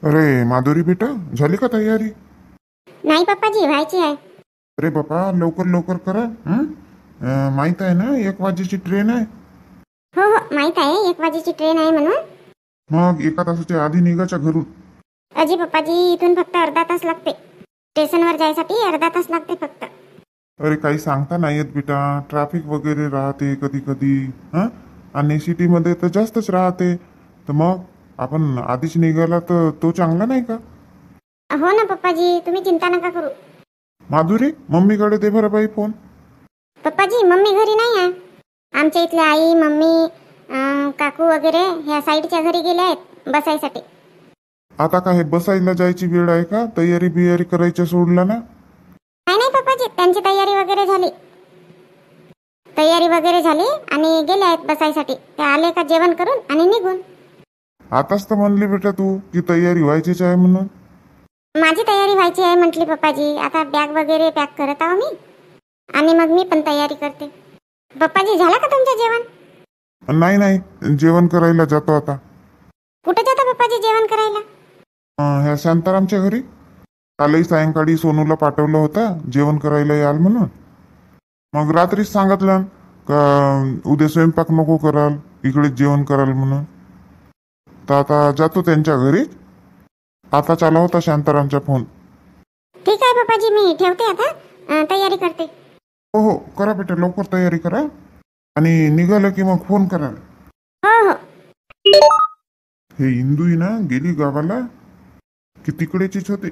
अरे माधुरी बेटा, झाली का तयारी? नाही पप्पाजी, व्हायची आहे. अरे बापा, लवकर लवकर करा. माहित आहे ना 1 वाजेची ट्रेन आहे. हो हो, माहित आहे 1 वाजेची ट्रेन आहे म्हणून. मग 1 तासाच्या आधी निघायच्या घरून. अजी पप्पाजी, इथून फक्त अर्धा तास लागते. स्टेशनवर जायसाठी अर्धा तास लागते फक्त. अरे काही सांगता नाही येत बेटा, ट्रॅफिक वगैरे राहते कधी कधी. आणि सिटीमध्ये तर जास्तच राहते. तर मग आपण आधीच निघाला तर तो चांगला नाही का? हो ना पप्पाजी, तुम्ही चिंता नका करू. माधुरी, मम्मीकडे दे बरं बाई फोन. पप्पाजी, मम्मी घरी नाही आहे. आमच्या इथले आई, मम्मी, काकू वगैरे ह्या साईडच्या घरी गेले आहेत बसायसाठी. आता काय बसायला जायची वेळ आहे का? तयारी बियारी करायच्या सोडला ना? नाही नाही पप्पाजी, त्यांची तयारी वगैरे झाली. तयारी वगैरे झाली आणि गेले आहेत बसायसाठी. ते आले का जेवण करून आणि निघून. आताच तर म्हणली बेटा तू की तयारी व्हायचीच आहे म्हणून. माझी तयारी व्हायची आहे म्हटली पप्पाजी. आता बॅग वगैरे पॅक करत आहो मी, आणि मग मी पण तयारी करते. पप्पाजी, झाला का तुमचं जेवण? नाही नाही, जेवण करायला जातो आता. कुठे जाता पप्पाजी जेवण करायला? ह्या शांतारामच्या घरी. कालही सायंकाळी सोनूला पाठवलं होतं जेवण करायला याल म्हणून. मग रात्रीच सांगितलं का उद्या स्वयंपाक नको कराल, इकडेच जेवण कराल म्हणून. तर आता जातो त्यांच्या घरी. आता चाला होता शांतारामचा फोन. ठीक आहे पप्पाजी, मी ठेवते आता. तयारी करते. हो हो, करा बेटा, लवकर तयारी करा. आणि निघालं की मग फोन करा. हो हो. हे इंदू ना गेली गावाला की तिकडेचीच होते.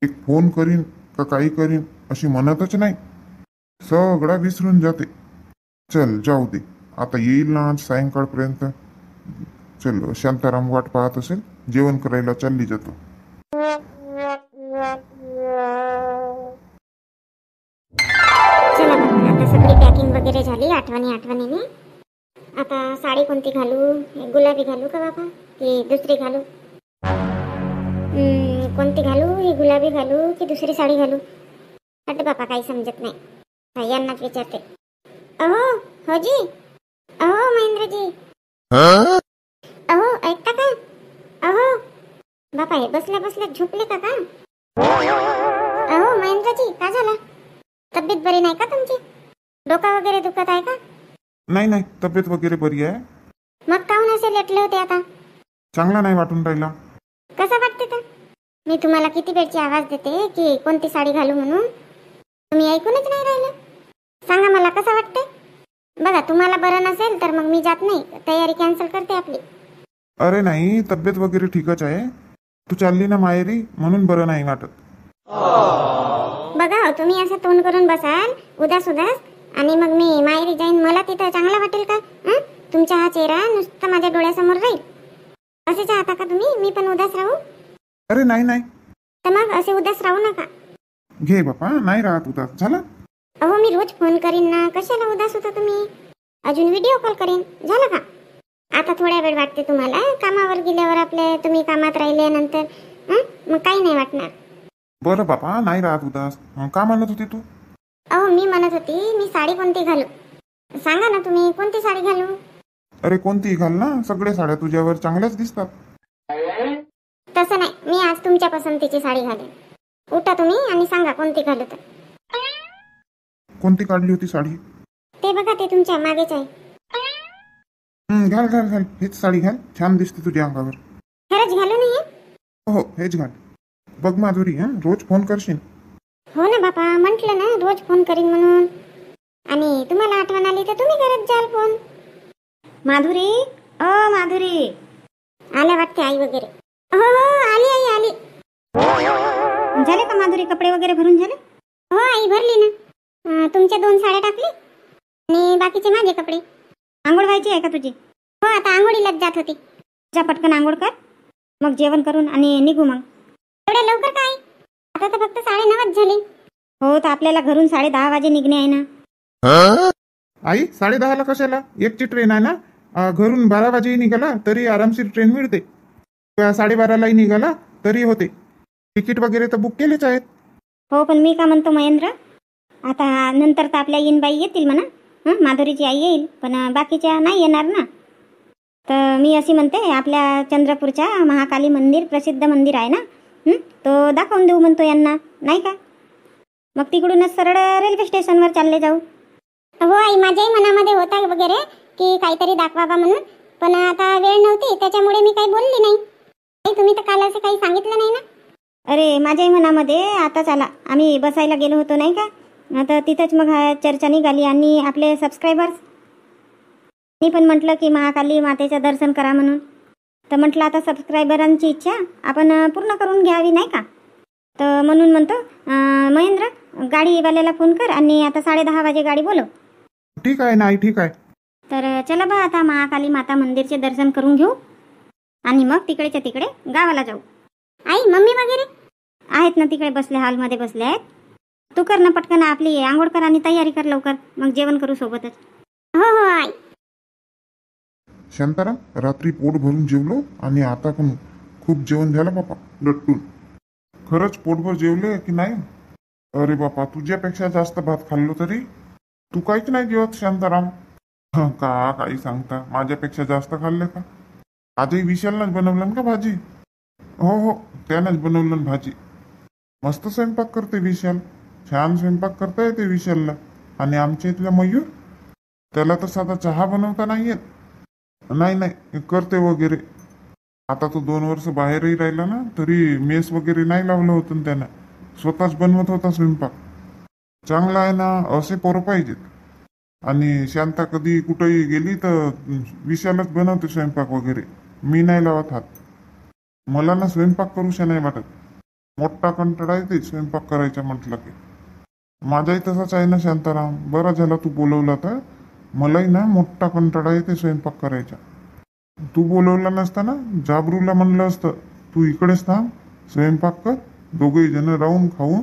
एक फोन करीन का काही करीन अशी म्हणतच नाही. सगळा विसरून जाते. चल जाऊ दे, आता येईल ना आज सायंकाळपर्यंत. चल, शांताराम वाट पाहत असेल, जेवण करायला चालली जातो. चला मग, आता सगळी पॅकिंग वगैरे झाली आठवणीने. आता साडी कोणती घालू? गुलाबी घालू का बाबा, की दुसरी घालू? कोणती घालू? ही गुलाबी घालू की दुसरी साडी घालू? अरे बाबा, काही समजत नाही. यांनाच विचारते. अहो होजी, अहो महेंद्रजी, अहो ऐकता का? अहो बापा, हे बसल्या बसल्या झोपले का? अहो महेंद्रजी, का झालं? तब्येत बरी नाही का तुमची? डोका वगैरे दुखत आहे का? नाही नाही, तब्येत वगैरे बरी आहे. मग काहून असे लेटले होते आता? चांगला नाही वाटून राहिला. कसं वाटते तर? मी तुम्हाला किती वेळची आवाज देते की कोणती साडी घालू म्हणून, तुम्ही ऐकूनच नाही राहिलं. सांगा मला, कसं वाटते? बघा, तुम्हाला बरं नसेल तर मग मी जात नाही, तयारी कॅन्सल करते आपली. अरे नाही, तब्येत वगैरे ठीकच आहे. तू चालली ना माहेरी म्हणून बरं नाही वाटत. बघा, तुम्ही असं तोंड करून बसाल उदास उदास, आणि मग मी माहेरी जाईन, मला तिथं चांगलं वाटेल का? तुमचा हा चेहरा नुसता माझ्या डोळ्यासमोर राहील. असे चाहता का तुम्ही मी पण उदास राहू? अरे नाही नाही. तर मग असे उदास राहू नका. घे बापा, नाही राहत उदास. झालं? अहो, मी रोज फोन करीन ना, कशाला उदास होता तुम्ही? अजून व्हिडिओ कॉल करीन. झालं का? आता थोड्या वेळ वाटते तुम्हाला, कामावर गेल्यावर आपले तुम्ही कामात राहिल्यानंतर मग काही नाही वाटणार. बरं बापा, नाही राहत उदास. का म्हणत होती तू? अहो, मी म्हणत होती, मी साडी कोणती घालू? सांगा ना तुम्ही, कोणती साडी घालू? अरे कोणतीही घाल ना, सगळ्या साड्या तुझ्यावर चांगल्याच दिसतात. तसं नाही, मी आज तुमच्या पसंतीची साडी घालेन. उठा तुम्ही आणि सांगा कोणती घालू तर. कोणती काढली होती साडी? ते बघा, ते तुमच्या मागेच आहे. घाल घाल घाल, हेच साडी घाल, छान दिसते तुझ्या अंगावर. खरंच घालू नाही? हो, हेच घाल. बघ माधुरी, रोज फोन करशील. हो ना बापा, म्हटलं ना रोज फोन करीन म्हणून. आणि तुम्हाला आठवण आली तर तुम्ही करत जाल फोन. माधुरी, ओ माधुरी, आल्या वाटते आई वगैरे. हो हो, आली आई आली. झाले का माधुरी, कपडे वगैरे भरून झाले? हो आई, भरली ना. तुमच्या 2 साड्या टाकली आणि बाकीचे माझे कपडे. आंघोळ व्हायची आहे का तुझी? हो, आता आंघोळीलाच जात होती. जा पटकन आंघोळ कर, मग जेवण करून आणि निघू. मग एवढ्या लवकर काय? आता तर फक्त 9:30 झाले. हो, तर आपल्याला घरून 10:30 वाजे निघणे आहे ना. आई, 10:30ला कशाला? 1ची ट्रेन आहे ना. घरून 12 वाजेही निघाला तरी आरामशीर ट्रेन मिळते. 12:30लाही निघाला तरी होते. तिकीट वगैरे तर बुक केलेच आहेत. हो, पण मी का म्हणतो महेंद्र, आता नंतर तर आपल्या बाई येतील म्हणा. माधुरीची आई येईल, पण बाकीच्या नाही येणार ना. तर मी अशी म्हणते आपल्या चंद्रपूरच्या महाकाली मंदिर प्रसिद्ध मंदिर आहे ना, तो दाखवून देऊ म्हणतो यांना, नाही का? मग तिकडूनच सरळ रेल्वे स्टेशनवर चालले जाऊ. हो आई, माझ्याही मनामध्ये होता वगैरे की काहीतरी दाखवावा म्हणून, पण आता वेळ नव्हती त्याच्यामुळे मी काही बोलली नाही. तुम्ही तर काल असं काही सांगितलं नाही ना. अरे माझ्याही मनामध्ये आता चला आम्ही बसायला गेलो होतो नाही का, आता तिथंच मग चर्चा निघाली आणि आपले सबस्क्रायबर्स मी पण म्हटलं की महाकाली मातेचं दर्शन करा म्हणून. तर म्हटलं आता सबस्क्रायबरांची इच्छा आपण पूर्ण करून घ्यावी नाही का. तर म्हणून म्हणतो महेंद्र गाडीवाल्याला फोन कर आणि आता 10:30 वाजे गाडी बोलव. ठीक आहे नाही, ठीक आहे. तर चला बा आता महाकाली माता मंदिरचे दर्शन करून घेऊ आणि मग तिकडेच्या तिकडे गावाला जाऊ. आई मम्मी वगैरे आहेत ना तिकडे बसले, हॉलमध्ये बसले आहेत. तू कर ना पटकन आपली आंघोळ कर आणि तयारी कर लवकर, मग जेवण करू सोबतच. हो हो आई. शांताराम, रात्री पोट भरून जेवलो आणि आता पण खूप जेवण झालं बापा, लट्टून. खरंच पोटभर जेवले की नाही? अरे बापा, तुझ्यापेक्षा जास्त भात खाल्लो तरी तू काहीच नाही जेवत शांताराम. का काही सांगता, माझ्यापेक्षा जास्त खाल्ले का? आजही विशालनंच बनवलं ना का भाजी? हो हो, त्यानंच बनवलं ना भाजी. मस्त स्वयंपाक करते विशाल, छान स्वयंपाक करता येते विशालला. आणि आमच्या इथला मयूर, त्याला तर साधा चहा बनवता नाही येत. नाही करते वगैरे. आता तो 2 वर्ष बाहेरही राहिला ना, तरी मेस वगैरे नाही लावलं होतं ना त्यानं, स्वतःच बनवत होता स्वयंपाक. चांगला आहे ना, असे पोरं पाहिजेत. आणि शांता कधी कुठेही गेली तर विशालच बनवते स्वयंपाक वगैरे, मी नाही लावत हात. मला ना स्वयंपाक करूशा नाही वाटत, मोठा कंटाळा येते स्वयंपाक करायचा म्हटलं की. माझाही तसाच आहे ना शांताराम, बरा झाला तू बोलवला तर. मलाही ना मोठा कंटाळा येते स्वयंपाक करायचा. तू बोलवला नसताना जाबरूला म्हणलं असतं तू इकडेच थांब, स्वयंपाक कर, दोघे जण राहून खाऊन.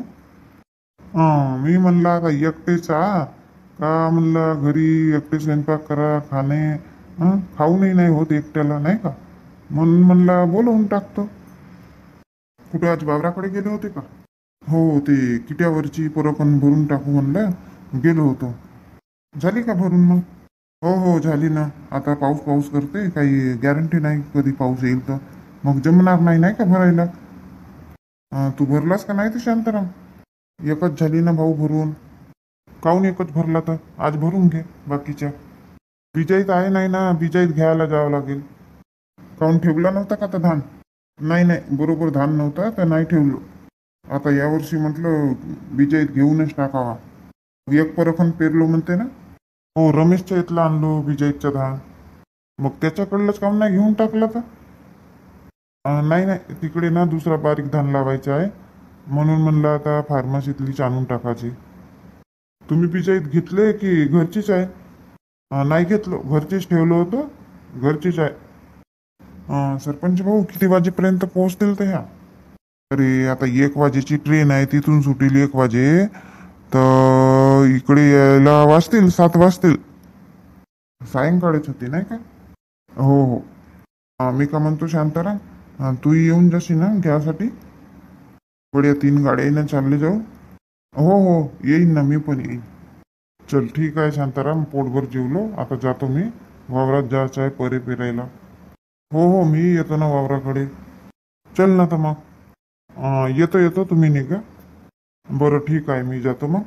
मी म्हणलं आता एकटेच का म्हणलं, घरी एकटे स्वयंपाक करा, खाणे खाऊनही नाही होत एकट्याला नाही का, म्हणून म्हणलं बोलवून टाकतो. कुठे आज वावराकडे गेले होते का? हो, ते किट्यावरची पोरं भरून टाकू म्हणलं, गेलो होतो. झाली का भरून मग? हो हो झाली ना. आता पाऊस करते, काही गॅरंटी नाही कधी पाऊस येईल तर मग जमणार नाही का भरायला. तू भरलास का नाही तर शांताराम? एकच झाली ना भाऊ भरून. काहून एकच भरला तर आज भरून घे बाकीच्या. बिजाईत आहे नाही ना, बिजाईत घ्यायला जावं लागेल. काहून ठेवला नव्हता का तर धान? नाही बरोबर धान नव्हता तर नाही ठेवलो. आता यावर्षी म्हटलं बिजाईत घेऊनच टाकावा. एक परखण पेरलो म्हणते ना. हो, रमेशच्या इथला आणलो बिजाईतचा धान. मग त्याच्याकडलंच काम नाही घेऊन टाकलं तर? नाही तिकडे ना दुसरा बारीक धान लावायचा आहे, म्हणून म्हणलं आता फार्मसीतलीच आणून टाकायची. तुम्ही बिजाईत घेतले की घरचीच आहे? नाही घेतलो, घरचीच ठेवलं होतं, घरचीच आहे. सरपंच भाऊ किती वाजेपर्यंत पोहोचतील तर ह्या? अरे आता 1 वाजेची ट्रेन आहे, तिथून सुटेल 1 वाजे, तर इकडे यायला वाजतील 7 वाजतील. सायंकाळीच होती नाही का? हो. मी का म्हणतो शांताराम, तू येऊन जाशील ना घ्यासाठी? बड्या 3 गाड्यानं चालले जाऊ. हो येईन ना, मी पण येईन. चल ठीक आहे शांताराम, पोटभर जेवलो, आता जातो मी. वावरात जायचं आहे परे पेरायला. हो मी येतो ना वावराकडे. चल ना तर मग. येतो तुम्ही निघा. बरं ठीक आहे, मी जातो मग.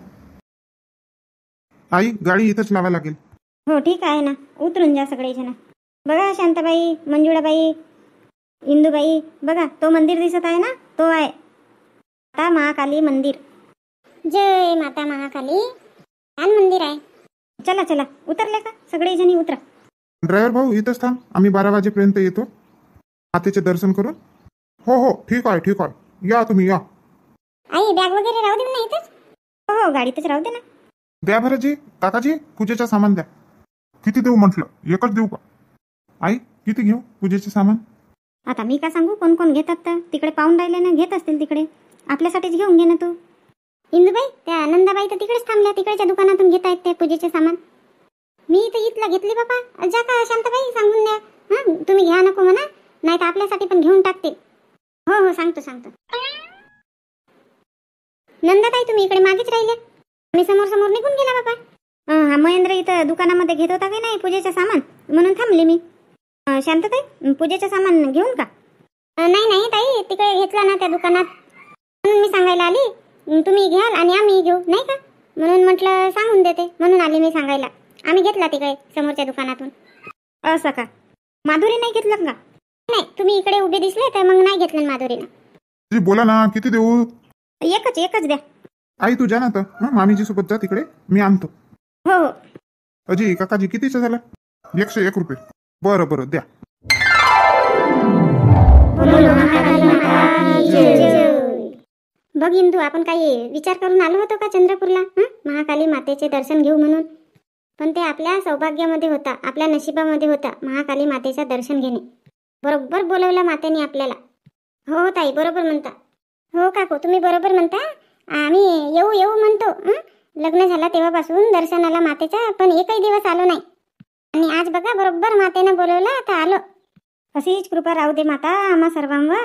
आई गाडी इथंच लावा लागेल. हो ठीक आहे ना, उतरून जा सगळे जण. बघा शांताबाई, मंजुळाबाई, इंदूबाई, बघा तो मंदिर दिसत आहे ना, तो आहे माता महाकाली मंदिर. जय माता महाकाली. छान मंदिर आहे. चला उतरले का सगळे जणी? उतरा. ड्रायव्हर भाऊ इथंच थांब, आम्ही 12 वाजेपर्यंत येतो मातेचे दर्शन करून. हो ठीक आहे, या तुम्ही या. आई बॅग वगैरे राहू दे ना इथंच? हो गाडीतच राहू दे ना. द्या भराजी, काकाजी पूजेचं सामान द्या. किती देऊ म्हटलं? एकच देऊ का? आई किती घेऊ पूजेचे सामान? आता मी का सांगू कोण कोण घेतात तर, तिकडे पाहून राहिले ना, घेत असतील तिकडे. आपल्यासाठीच घेऊन घे ना तू. इंदूबाई, त्या आनंदाबाई तर तिकडेच थांबल्या, तिकडच्या दुकानातून घेता येत ते पूजेचे सामान. मी तर इथला घेतली बाबा. जा का शांताबाई, सांगून द्या. तुम्ही घ्या नको म्हणा, नाही तर आपल्यासाठी पण घेऊन टाकतील. हो सांगतो. नंदाताई तुम्ही इकडे मागेच राहिले, मी समोर निघून गेला बाबा. हा महेंद्र इथं दुकानामध्ये घेत होता की नाही पूजेचं सामान, म्हणून थांबले मी. शांतताई पूजेचं सामान घेऊन का? नाही नाही ताई, तिकडे घेतला ना त्या दुकानात, म्हणून मी सांगायला आली. तुम्ही घ्याल आणि आम्ही घेऊ नाही का, म्हणून म्हटलं सांगून देते, म्हणून आली मी सांगायला. आम्ही घेतला तिकडे समोरच्या दुकानातून. असं का? माधुरी नाही घेतलं का? नाही, तुम्ही इकडे उभे दिसले तर मग नाही घेतलं माधुरीनं. जी बोला ना, किती देऊ? एकच द्या. आई तू जा ना तर मामीजी सोबत जा तिकडे, मी आणतो. हो हो. अजी काकाजी कितीचा झाला? 101 रुपये. बरं बरं द्या. बघ इंदू, आपण काही विचार करून आलो होतो का चंद्रपूरला महाकाली मातेचे दर्शन घेऊ म्हणून? पण ते आपल्या सौभाग्यामध्ये होता, आपल्या नशिबामध्ये होता महाकाली मातेचं दर्शन घेणे. बरोबर बोलवलं मातेने आपल्याला. हो ताई, बरोबर म्हणता. हो काकू, तुम्ही बरोबर म्हणता. आम्ही येऊ येऊ म्हणतो. लग्न झाला तेव्हापासून दर्शनाला मातेचा, पण एकही दिवस आलो नाही. आणि आज बघा बरोबर मातेनं बोलवलं तर आलो. अशीच कृपा राहू दे माता आम्हा सर्वांवर.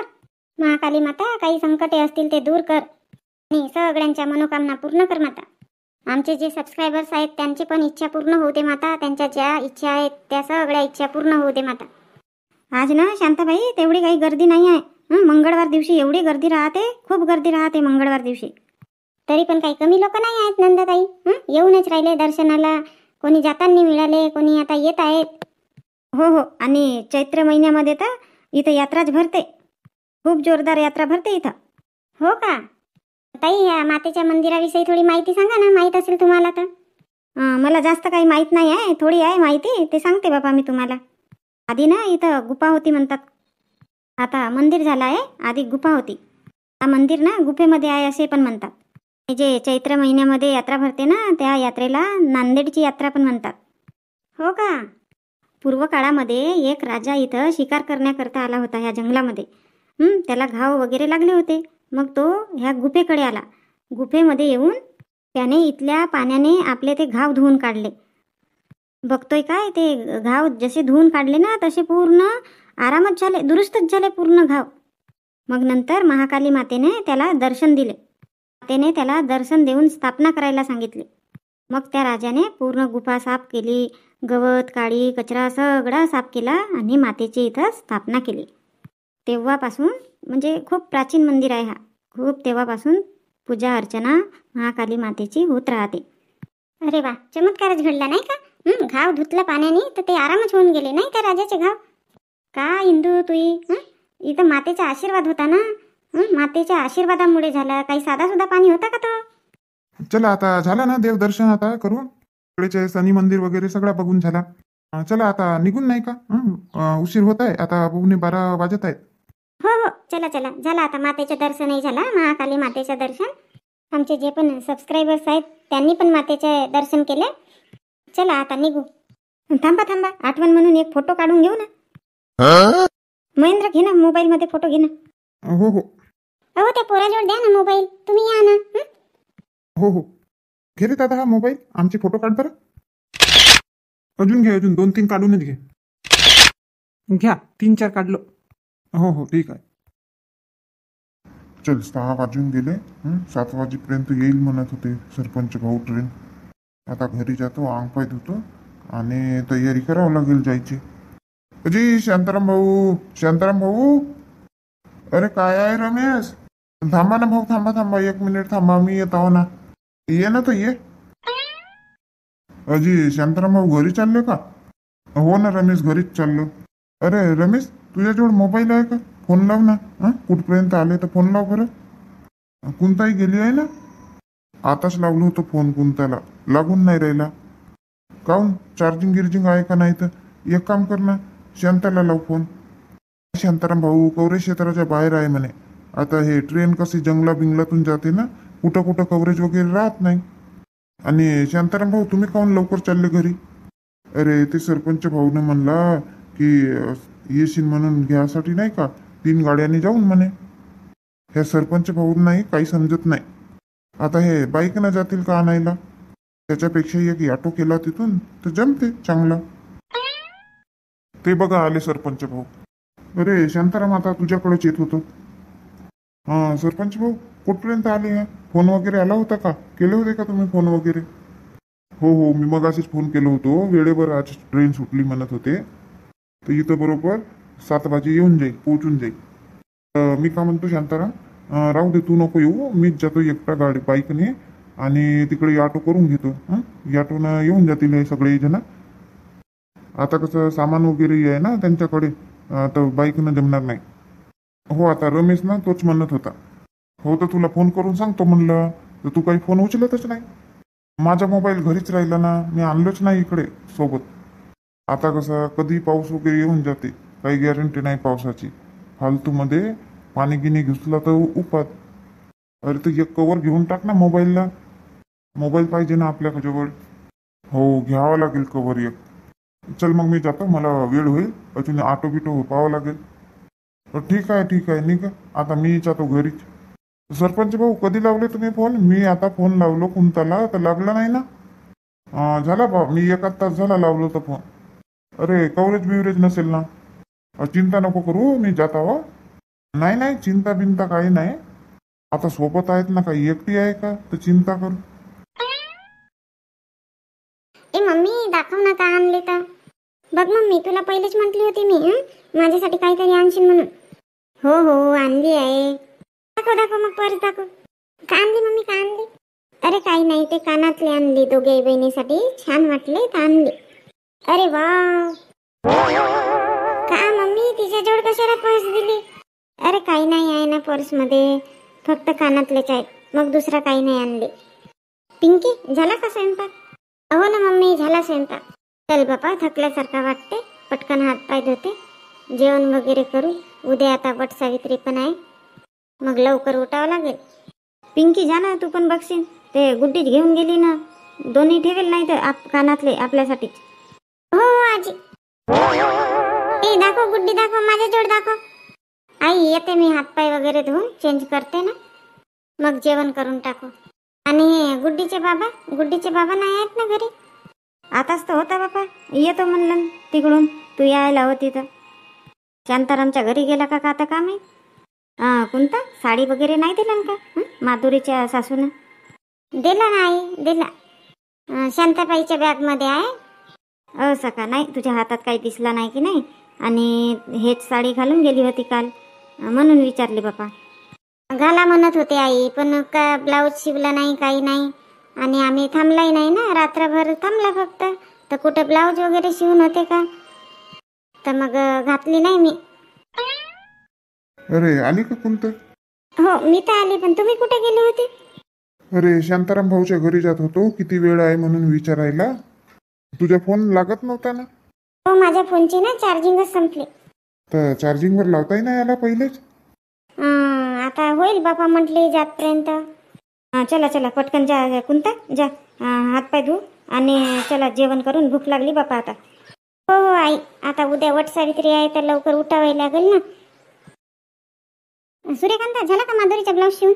महाकाली माता, काही संकटे असतील ते दूर कर आणि सगळ्यांच्या मनोकामना पूर्ण कर माता. आमचे जे सबस्क्रायबर्स आहेत त्यांची पण इच्छा पूर्ण होऊ दे माता. त्यांच्या ज्या इच्छा आहेत त्या सगळ्या इच्छा पूर्ण होऊ दे माता. आज ना शांताबाई तेवढी काही गर्दी नाही आहे. मंगळवार दिवशी एवढी गर्दी राहते, खूप गर्दी राहते मंगळवार दिवशी. तरी पण काही कमी लोक नाही आहेत नंदाताई. येऊनच राहिले दर्शनाला. कोणी जाताना मिळाले, कोणी आता येत आहेत. हो हो. आणि चैत्र महिन्यामध्ये तर इथं यात्राच भरते, खूप जोरदार यात्रा भरते इथं. हो का ताई, या मातेच्या मंदिराविषयी थोडी माहिती सांगा ना, माहीत असेल तुम्हाला तर. मला जास्त काही माहीत नाही आहे, थोडी आहे माहिती, ते सांगते बाबा मी तुम्हाला. आधी ना इथं गुफा होती म्हणतात, आता मंदिर झालं आहे. आधी गुफा होती, हा मंदिर ना गुफेमध्ये आहे असे पण म्हणतात. जे चैत्र महिन्यामध्ये यात्रा भरते ना, त्या यात्रेला नांदेडची यात्रा पण म्हणतात. हो का? पूर्व काळामध्ये एक राजा इथं शिकार करण्याकरता आला होता ह्या जंगलामध्ये. त्याला घाव वगैरे लागले होते. मग तो ह्या गुफेकडे आला. गुफेमध्ये येऊन त्याने इथल्या पाण्याने आपले ते घाव धुवून काढले. बघतोय काय, ते घाव जसे धुवून काढले ना तसे पूर्ण आरामच झाले, दुरुस्तच झाले पूर्ण घाव. मग नंतर महाकाली मातेने त्याला दर्शन दिले. मातेने त्याला दर्शन देऊन स्थापना करायला सांगितली. मग त्या राजाने पूर्ण गुफा साफ केली, गवत काळी कचरा सगळा साफ केला आणि मातेची इथं स्थापना केली. तेव्हापासून म्हणजे खूप प्राचीन मंदिर आहे हा. खूप तेव्हापासून पूजा अर्चना महाकाली मातेची होत राहते. अरे वा, चमत्कारच घडला नाही का? घाव धुतला पाण्याने तर ते आरामच होऊन गेले नाही त्या राजाचे घाव. का इंदू तुई, इथं मातेचा आशीर्वाद होता ना. मातेच्या आशीर्वादामुळे झाला, काही साधा सुद्धा पाणी होता का तो? चला आता झाला ना देवदर्शन आता करून, इकडेचे शनी मंदिर वगैरे सगळा बघून झाला. चला आता निघून नाही का? उशीर होत आहे आता, 12:15 वाजत आहेत. हो हो, चला चला, झाला आता मातेचं दर्शनही झाला, महाकाली मातेचं दर्शन. आमचे जे पण सबस्क्रायबर्स आहेत त्यांनी पण मातेचे दर्शन केले. चला आता निघू. थांबा थांबा, आठवण म्हणून एक फोटो काढून घेऊ ना. महेंद्र घे ना मोबाईल मध्ये फोटो, घे ना. हो हो. अहो त्या पोराजवळ द्या ना मोबाईल, तुम्ही या ना. हो हो, घे रे दादा हा मोबाईल, आमचे फोटो काढ बरं. अजून घे, अजून 2-3 काढूनच घे. घ्या, 3-4 काढलो. हो हो ठीक आहे. चल 6 वाजून गेले. 7 वाजेपर्यंत येईल म्हणत होते सरपंच भाऊ ट्रेन. आता घरी जातो, अंग पाय धुतो आणि तयारी करावं लागेल जायची. अजी शांताराम भाऊ, शांताराम भाऊ. अरे काय आहे रमेश? थांबा ना भाऊ, थांबा थांबा 1 मिनिट थांबा, मी येत आहो ना. ये ना तर ये. अजी शांताराम भाऊ घरी चालले का? हो ना रमेश, घरीच चाललो. अरे रमेश, तुझ्याजवळ मोबाईल आहे का? फोन लाव ना. कुठपर्यंत आले तर फोन लाव बरं. कुंताई गेली आहे ना? आताच लावलो होतो फोन कुंताला, लागून नाही राहिला. काऊन, चार्जिंग गिर्जिंग आहे का? नाही तर एक काम कर ना, शांताला लाव फोन. शांताराम भाऊ कवरेज क्षेत्राच्या बाहेर आहे म्हणे. आता हे ट्रेन कशी जंगला बिंगलातून जाते ना, कुठं कुठं कवरेज वगैरे राहत नाही. आणि शांताराम भाऊ तुम्ही काऊन लवकर चालले घरी? अरे ते सरपंच भाऊने म्हणला की येशील म्हणून घ्यासाठी नाही का, 3 गाड्यांनी जाऊन म्हणे. ह्या सरपंच भाऊंनाही काही समजत नाही. आता हे बाईकनं जातील का आणायला? त्याच्यापेक्षा एक ऑटो केला तिथून तर जमते चांगला. ते बघा आले सरपंच भाऊ. अरे शांताराम, आता तुझ्याकडेच येत होतो. सरपंच भाऊ कुठपर्यंत आले? फोन वगैरे आला होता का? केले होते का तुम्ही फोन वगैरे? हो हो, मी मगाशीच फोन केलो होतो. वेळेवर आज ट्रेन सुटली म्हणत होते. तर इथं बरोबर 7 वाजे येऊन जाईल, पोहोचून जाईल. मी का म्हणतो शांताराम, राहू दे, तू नको येऊ, मीच जातो एकटा गाडी बाईकने आणि तिकडे ऑटो करून घेतो. ऑटोनं येऊन जातील हे सगळे जण. आता कसं सामान वगैरे आहे ना त्यांच्याकडे, तर बाईकनं जमणार नाही. हो, आता रमेश ना तोच म्हणत होता. हो, तर तुला फोन करून सांगतो म्हणलं, तर तू काही फोन उचलतच नाही. माझा मोबाईल घरीच राहिला ना, मी आणलोच नाही इकडे सोबत. आता कसं कधी पाऊस वगैरे येऊन जाते, काही गॅरंटी नाही पावसाची. फालतूमध्ये पाणी गिनी घुसला तर उपात. अरे तर एक कवर घेऊन टाक ना मोबाईलला, मोबाईल पाहिजे ना आपल्याजवळ. हो, घ्यावं लागेल कवर एक. चल मग मी जातो, मला वेळ होईल, अजून ऑटो बिटो पाहावं लागेल. ठीक आहे, ठीक आहे, निघा आता, मी जातो घरीच. सरपंच भाऊ, कधी लावले तुम्ही फोन? मी आता फोन लावलो कुंताला, तर लागला नाही ना. झाला भाऊ, मी 1 तास झाला लावलो तर फोन. अरे कव्हरेज बिवरेज नसेल ना. चिंता नको करू, मी जात आहो. नाही नाही, चिंता बिंता काही नाही. आता सोबत आहेत ना, काही एकटी आहे का तर चिंता करू. ए मम्मी, दाखव ना का आणले तर. बघ मम्मी, तुला पहिलेच म्हटली होती मी माझ्यासाठी काहीतरी आणशील म्हणून. हो हो, आणली आहे. दाखव दाखव, मग परत दाखव. का आणली मम्मी, का आणली? अरे काही नाही, ते कानातले आणली दोघे बहिणीसाठी, छान वाटले तर आणले. अरे वा, का मम्मी तिच्याजवळ कशाला पर्स दिली? अरे काही नाही आहे ना पर्स मध्ये, फक्त कानातलेच आहेत, मग दुसरा काही नाही आणले. पिंकी, झाला का स्वयंपाक? हो ना मम्मी, झाला स्वयंपाक. चल बापा, थकल्यासारखा वाटते, पटकन हात पाय धुते, जेवण वगैरे करू. उद्या आता वट सावित्री पण आहे, मग लवकर उठावं लागेल. पिंकी, जा ना तू पण बघशील, ते गुड्डीच घेऊन गेली ना, दोन्ही ठेवेल नाही तर कानातले आपल्यासाठी. हो हो आजी. ए दाखव गुड्डी, दाखव, माझ्याजवळ दाखव. आई येते, मी हातपाय वगैरे धुवून चेंज करते ना, मग जेवण करून टाकू. आणि गुड्डीचे बाबा नाही आहेत ना घरी? आताच तर होता बापा, येतो म्हणलं तिकडून, तू यायला होती तर. शांतारामच्या घरी गेला का आता का माहीत. कोणता साडी वगैरे नाही दिला का माधुरीच्या सासूनं? दिला नाही दिला, शांताबाईच्या बॅगमध्ये आहे. असं का? नाही, तुझ्या हातात काही दिसला नाही की नाही, आणि हेच साडी घालून गेली होती काल, म्हणून विचारली बापा. घाला म्हणत होते आई, पण का ब्लाऊज शिवला नाही, काही नाही, आणि आम्ही थांबलाही नाही ना, रात्रभर थांबला फक्त, तर कुठे ब्लाऊज वगैरे शिवून होते का, तर मग घातली नाही मी. अरे आली का कोणतं? हो मी तर आली, पण तुम्ही कुठे गेले होते? अरे शांताराम भाऊच्या घरी जात होतो, किती वेळ आहे म्हणून विचारायला. तुझा फोन लागत नव्हता ना. हो, माझ्या फोनची ना चार्जिंगच संपली. तर चार्जिंगवर लावताही नाही आला पहिलेच. आता होईल बापा म्हटले जातपर्यंत. चला चला पटकन जा कुंता, जा हातपाय धु आणि चला जेवण करून, भूक लागली बापा आता. हो हो आई, आता उद्या वट सावित्री आहे तर लवकर उठावे लागेल ना. सूर्यकांता, झाला का माधुरीचा ब्लाऊज शिवून?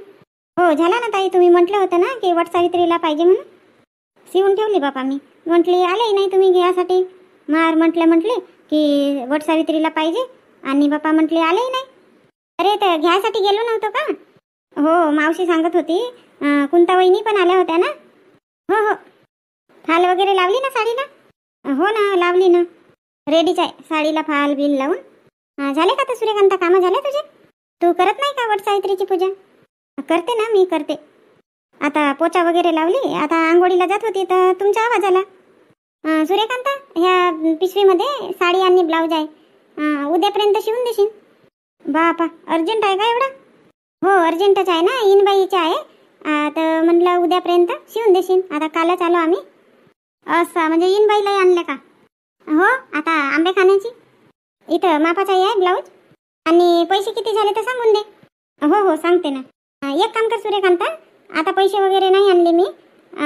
हो झाला ना ताई, तुम्ही म्हटलं होतं ना की वट सावित्रीला पाहिजे म्हणून, शिवून ठेवली बापा मी. म्हटली आले नाही तुम्ही घ्यासाठी, म्हटले की वट सावित्रीला पाहिजे, आणि बापा म्हटले आले नाही. अरे तर घ्यायसाठी गेलो नव्हतो का? हो, मावशी सांगत होती, कुंता वहिनी पण आल्या होत्या ना. हो हो, फाल वगैरे लावली ना साडीला? हो ना, लावली ना, रेडीच आहे साडीला फाल बिल लावून. झाले का तर सूर्यकांता, कामं झाले तुझे? तू करत नाही का वट सावित्रीची पूजा? करते ना, मी करते. आता पोचा वगैरे लावली, आता आंघोळीला जात होती तर तुमचा आवाज आला. सूर्यकांता, ह्या पिशवीमध्ये साडी आणि ब्लाऊज आहे, उद्यापर्यंत शिवून देशील? बापा, अर्जंट आहे का एवढा? हो अर्जंटच आहे ना, इनबाईचे आहे, तर म्हटलं उद्यापर्यंत शिवून देशील. आता कालच आलो आम्ही. असं म्हणजे इनबाईलाही आणलं का? हो, आता आंबे खाण्याची इथं मापाचाही आहे ब्लाऊज, आणि पैसे किती झाले तर सांगून दे. हो हो सांगते ना. एक काम कर सूर्यकांता, आता पैसे वगैरे नाही आणले मी,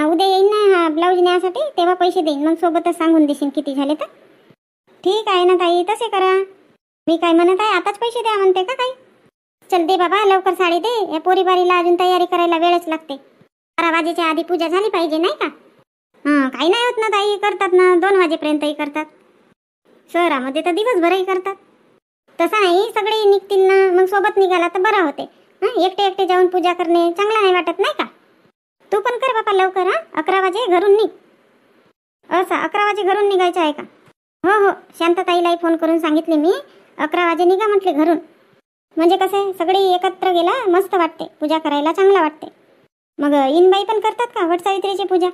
उद्या येईन ना हा ब्लाऊज नेण्यासाठी, तेव्हा पैसे देईन, मग सोबतच सांगून देशील किती झाले तर. ठीक आहे ना ताई, तसे करा. मी काय म्हणत आहे, आताच पैसे द्या म्हणते का काही? चल दे बाबा, लवकर साडी दे, या पोरीबारीला अजून तयारी करायला वेळच लागते. 12 वाजेच्या आधी पूजा झाली पाहिजे नाही का? काही नाही होत ना ताई, करतात ना 2 वाजेपर्यंतही करतात, शहरामध्ये तर दिवसभरही करतात. तसं नाही, सगळे निघतील ना, मग सोबत निघाला तर बरं होते. एकटे एकटे जाऊन पूजा करणे चांगला नाही वाटत नाही का? तू पण कर बापा लवकर. 11 वाजे घरून निघ. असं 11 वाजे घरून निघायचं आहे का? हो हो, शांतताईलाही फोन करून सांगितले मी. 11 वाजे निघा म्हटले घरून. म्हणजे कसं आहे, सगळे एकत्र गेला मस्त वाटते, पूजा करायला चांगला वाटते. मग इनबाई पण करतात का वटसावित्रीची पूजा?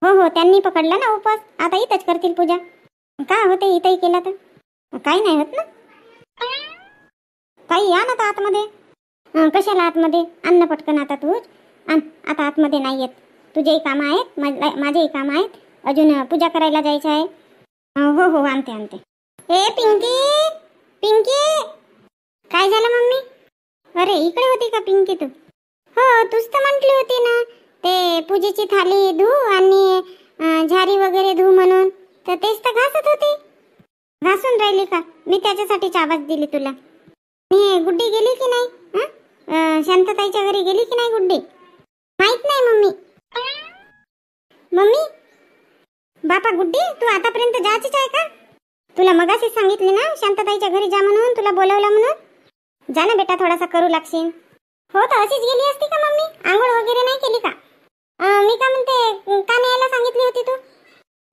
हो हो, त्यांनी पकडला ना उपवास, आता इथंच करतील पूजा. का होते इथंही केला तर काही नाही होत ना. ताई या ना आता आतमध्ये. कशाला आतमध्ये? अन्न पटकन आता तूच आण. आता आतमध्ये नाही येत, तुझेही काम आहेत, माझेही काम आहेत, अजून पूजा करायला जायचं आहे. हो हो, आणते आणते. ए पिंकी, पिंकी, काय झालं मम्मी? अरे इकडे होती का पिंकी तू? हो, तूच तर म्हटली होती ना ते पूजेची थाली धू आणि झारी वगैरे धू म्हणून, तर तेच तर घासत होती. घासून राहिली का? मी त्याच्यासाठीच आवाज दिली तुला. हे गुड्डी गेली की नाही? शांतताईच्या घरी गेली की नाही गुड्डी? माहित नाही मम्मी. मम्मी, बापा गुड्डी तू आतापर्यंत जायचीच आहे का? तुला मगाशीच सांगितली ना शांतताईच्या घरी जा म्हणून, तुला बोलावलं म्हणून. जा ना बेटा, थोडासा करू लागशील. हो तर अशीच गेली असती का मम्मी? आंघोळ वगैरे नाही केली का? मी का म्हणते, का न्यायला सांगितली होती तू?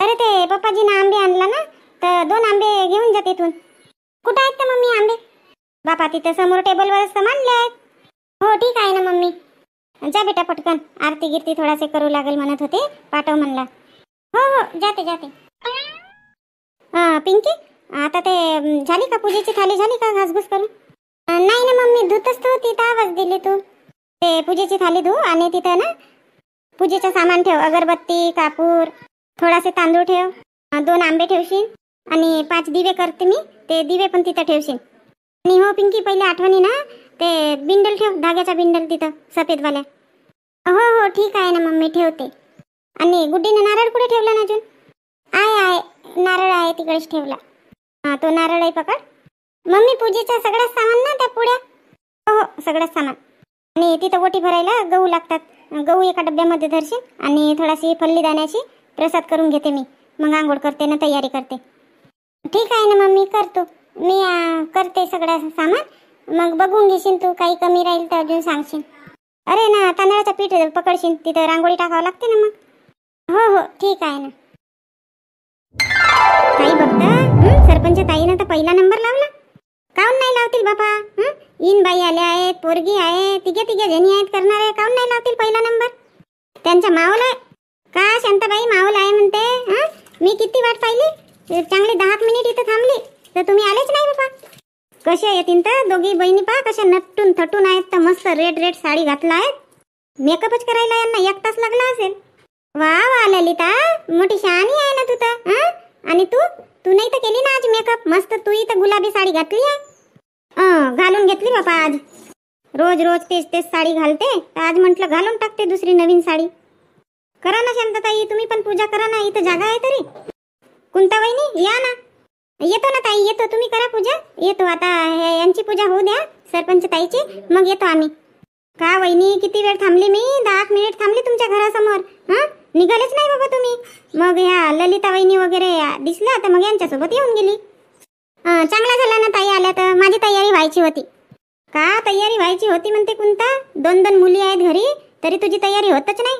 अरे ते पप्पाजीनं आंबे आणला ना, तर 2 आंबे घेऊन जा तिथून. कुठं आहेत तर मम्मी आंबे? बापा तिथे समोर टेबलवरच तर मांडले आहेत. हो ठीक आहे ना मम्मी. जा बेटा पटकन, आरती गिरती थोडासे करू लागेल म्हणत होते, पाठव म्हणला. हो हो, जाते जाते. पिंकी, आता ते झाली का पूजेची थाली, झाली का घासघूस करून? नाही ना मम्मी, धुतच तर होती, तर आवाज दिली तू. ते पूजेची थाली धू आणि तिथं ना पूजेचं सामान ठेव, अगरबत्ती, कापूर, थोडासे तांदूळ ठेव, 2 आंबे ठेवशील आणि 5 दिवे करते मी, ते दिवे पण तिथं ठेवशील. आणि हो पिंकी, पहिले आठवणी ना ते बिंडल ठेव, धाग्याचा बिंडल तिथं सफेदवाल्या. हो हो ठीक आहे ना मम्मी, ठेवते. आणि गुड्डीनं नारळ कुठे ठेवला ना अजून? आहे, नारळ आहे तिकडेच ठेवला. तो नारळही पकड. मम्मी पूजेचं सगळं सामान ना, त्या पुड्या? हो हो, सगळं सामान. आणि तिथं ओटी भरायला गहू लागतात, गहू एका डब्यामध्ये धरशील आणि थोडाशी फल्ली दाण्याची प्रसाद करून घेते मी, मग आंघोळ करते ना, तयारी करते. ठीक आहे ना मम्मी, करतो मी. करते सगळं सामान, मग बघून घेशील तू, काही कमी राहील तर अजून सांगशील. अरे ना तांदळाचं पीठ पकडशील, तिथं रांगोळी टाकावं लागते ना मग. हो हो ठीक आहे ना. ताई बघता, सरपंच ताईनं तर पहिला नंबर लावला. काऊन नाही लावतील बापा? इन बाई आल्या आहेत, पोरगी आहे, तिघे जणी आहेत करणारे, काऊन नाही लावतील पहिला नंबर? त्यांच्या मावल आहे का शांताबाई? मावल आहे म्हणते. मी किती वाट पाहिली, चांगली 10 मिनिट इथं थांबली, तर तुम्ही आलेच नाही बापा. कशा येतील तर दोघी बहिणी पहा, कशा नटून थटून आहेत, तर मस्त रेड साडी घातला आहेत. मेकअपच करायला यांना 1 तास लागला असेल. वा वा ललिता, मोठी शहाणी आहे ना तू तर. आणि तू नाही तर केली ना आज मेकअप मस्त, तू इथं गुलाबी साडी घातली आहे. घालून घेतली बापा आज. रोज रोज तेच साडी घालते, तर आज म्हटलं घालून टाकते दुसरी नवीन साडी. करा ना शांतताई, तुम्ही पण पूजा करा ना, इथं जागा आहे तरी. कुंता वहिनी या ना. येतो ना ताई, येतो. तुम्ही करा पूजा, येतो. आता यांची पूजा होऊ द्या, सरपंच ताईची, मग येतो आम्ही. का वहिनी, किती वेळ थांबली मी? 10 मिनिट थांबली तुमच्या घरासमोर. निघालेच नाही बाबा तुम्ही. मग ह्या ललिता वहिनी वगैरे दिसल्या, तर मग यांच्यासोबत येऊन गेली. चांगला झाला ना ताई आल्या, तर माझी तयारी व्हायची होती. का तयारी व्हायची होती म्हणते कुंता? 2 मुली आहेत घरी, तरी तुझी तयारी होतच नाही.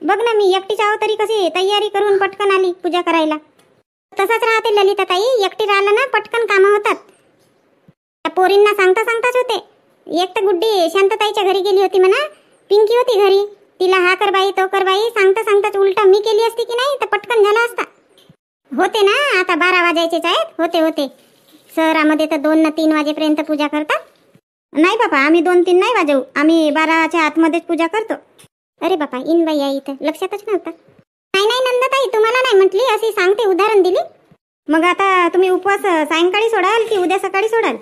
बघ ना, मी एकटीच आहो तरी कशी तयारी करून पटकन आली पूजा करायला. तसंच राहते ललिता ताई, एकटी राहिलं ना पटकन कामं होतात. त्या पोरींना सांगताच होते. एक तर गुड्डी शांतताईच्या घरी गेली होती म्हणा, पिंकी होती घरी, तिला हा कर बाई तो कर बाई सांगताच उलटा मी केली असती की नाही तर पटकन झाला असता. होते ना, आता 12 वाजायचेच आहेत. होते शहरामध्ये तर 2 न 3 वाजेपर्यंत पूजा करतात. नाही बापा, आम्ही 2-3 नाही वाजवू, आम्ही 12च्या आतमध्येच पूजा करतो. अरे बापा, इन बाई आहे इथं, लक्षातच नव्हतं. नाही नंदाताई, तुम्हाला नाही म्हटली, अशी सांगते, उदाहरण दिली. मग आता तुम्ही उपवास सायंकाळी सोडाल की उद्या सकाळी सोडाल?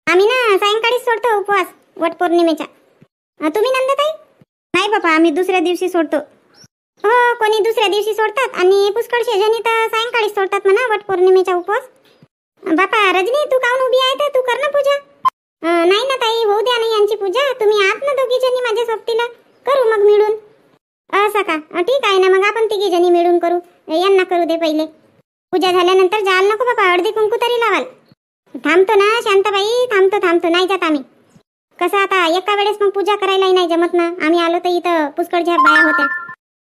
आम्ही ना सायंकाळीच सोडतो उपवास वटपौर्णिमेचा. तुम्ही नंदाताई? नाही बापा, आम्ही दुसऱ्या दिवशी सोडतो. हो, कोणी दुसऱ्या दिवशी सोडतात आणि पुष्कळशे जणी तर सायंकाळीच सोडतात म्हणा वटपौर्णिमेचा उपवास. बापा रजनी, तू काऊन उभी आहे, तर तू कर ना पूजा. नाही ना ताई, होऊ द्या ना यांची पूजा, तुम्ही आहात ना दोघी जणी माझ्या सोबतीला, करू मग मिळून. असं का? ठीक आहे ना, मग आपण 3 जणी मिळून करू. यांना करू दे पहिले. पूजा झाल्यानंतर जाल नको बाबा, हळदी कुंकू तरी लावाल. थांबतो ना शांताबाई, थांबतो, नाही जात आम्ही. कसं आता एका वेळेस मग पूजा करायलाही नाही जमत ना. आम्ही आलो तर इथं पुष्कळच्या बाया होत्या,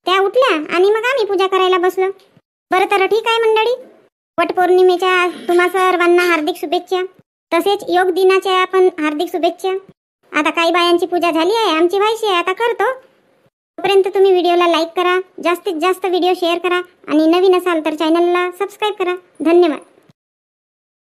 त्या उठल्या आणि मग आम्ही पूजा करायला बसलो. बरं तर ठीक आहे मंडळी. वटपौर्णिमेच्या तुम्हा सर्वांना हार्दिक शुभेच्छा. तसेच योग दिनाच्या पण हार्दिक शुभेच्छा. आता काही बायांची पूजा झाली आहे, आमची व्हायची आहे, आता करतो. तोपर्यंत तुम्ही व्हिडिओला लाईक करा, जास्तीत जास्त व्हिडिओ शेअर करा आणि नवीन असाल तर चॅनलला सबस्क्राईब करा. धन्यवाद.